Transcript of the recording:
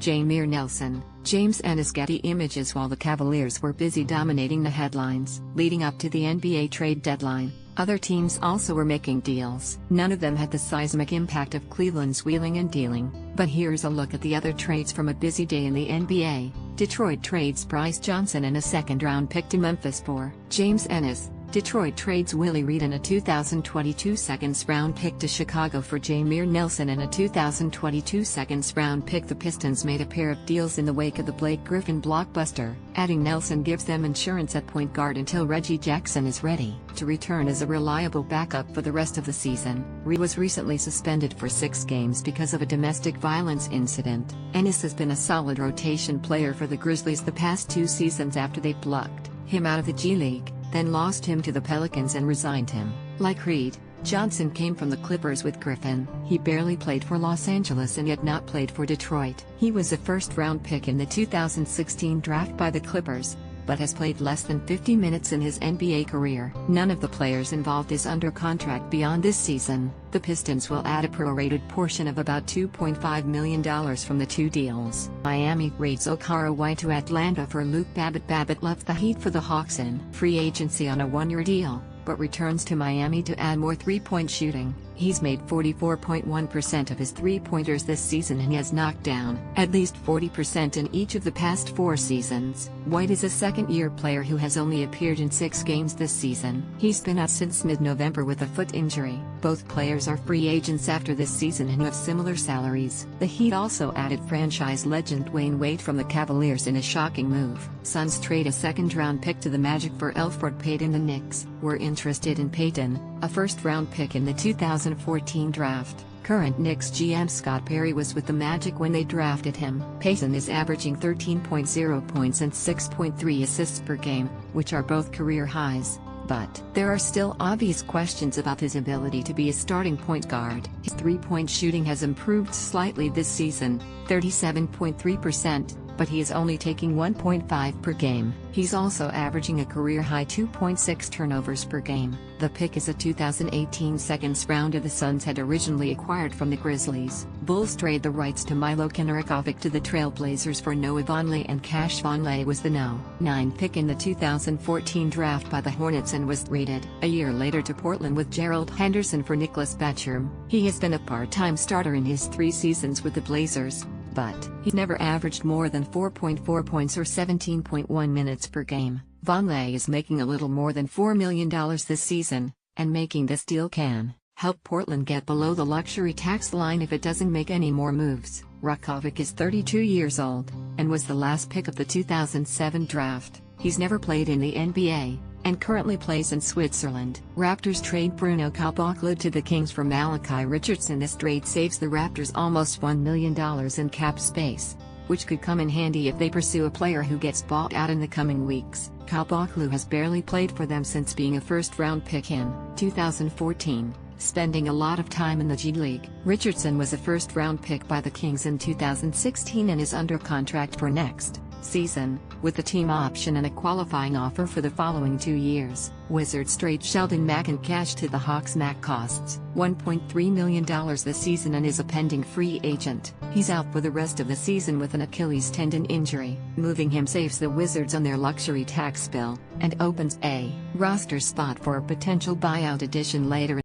Jameer Nelson, James Ennis. Getty Images. While the Cavaliers were busy dominating the headlines leading up to the NBA trade deadline, other teams also were making deals. None of them had the seismic impact of Cleveland's wheeling and dealing, but here's a look at the other trades from a busy day in the NBA. Detroit trades Bryce Johnson and a second-round pick to Memphis for James Ennis. Detroit trades Willie Reed and a 2022 seconds-round pick to Chicago for Jameer Nelson and a 2022 seconds-round pick. The Pistons made a pair of deals in the wake of the Blake Griffin blockbuster. Adding Nelson gives them insurance at point guard until Reggie Jackson is ready to return as a reliable backup for the rest of the season. Reed was recently suspended for 6 games because of a domestic violence incident. Ennis has been a solid rotation player for the Grizzlies the past 2 seasons after they plucked him out of the G League, then lost him to the Pelicans and resigned him. Like Reed, Johnson came from the Clippers with Griffin. He barely played for Los Angeles and yet not played for Detroit. He was a first-round pick in the 2016 draft by the Clippers, but has played less than 50 minutes in his NBA career. None of the players involved is under contract beyond this season. The Pistons will add a prorated portion of about $2.5 million from the 2 deals. Miami trades Okara White to Atlanta for Luke Babbitt. Babbitt left the Heat for the Hawks in free agency on a 1-year deal, but returns to Miami to add more three-point shooting. He's made 44.1% of his three-pointers this season and has knocked down at least 40% in each of the past 4 seasons. White is a second-year player who has only appeared in 6 games this season. He's been out since mid-November with a foot injury. Both players are free agents after this season and have similar salaries. The Heat also added franchise legend Dwayne Wade from the Cavaliers in a shocking move. Suns trade a second-round pick to the Magic for Elfrid Payton. The Knicks were interested in Payton, a first-round pick in the 2014 draft. Current Knicks GM Scott Perry was with the Magic when they drafted him. Payton is averaging 13.0 points and 6.3 assists per game, which are both career highs. But there are still obvious questions about his ability to be a starting point guard. His three-point shooting has improved slightly this season, 37.3%, but he is only taking 1.5 per game. He's also averaging a career-high 2.6 turnovers per game. The pick is a 2018 seconds rounder the Suns had originally acquired from the Grizzlies. Bulls trade the rights to Milo Kenrikovic to the Trailblazers for Noah Vonleh, and Cash Vonleh was the No. 9 pick in the 2014 draft by the Hornets and was traded a year later to Portland with Gerald Henderson for Nicholas Batum. He has been a part-time starter in his 3 seasons with the Blazers, but he's never averaged more than 4.4 points or 17.1 minutes per game. Vonleh is making a little more than $4 million this season, and making this deal can help Portland get below the luxury tax line if it doesn't make any more moves. Rakovic is 32 years old, and was the last pick of the 2007 draft. He's never played in the NBA, and currently plays in Switzerland. Raptors trade Bruno Caboclo to the Kings for Malachi Richardson. This trade saves the Raptors almost $1 million in cap space, which could come in handy if they pursue a player who gets bought out in the coming weeks. Caboclo has barely played for them since being a first-round pick in 2014, spending a lot of time in the G League. Richardson was a first-round pick by the Kings in 2016 and is under contract for next season, with a team option and a qualifying offer for the following 2 years. Wizards trade Sheldon Mack and cash to the Hawks. Mack costs $1.3 million this season and is a pending free agent. He's out for the rest of the season with an Achilles tendon injury. Moving him saves the Wizards on their luxury tax bill, and opens a roster spot for a potential buyout addition later in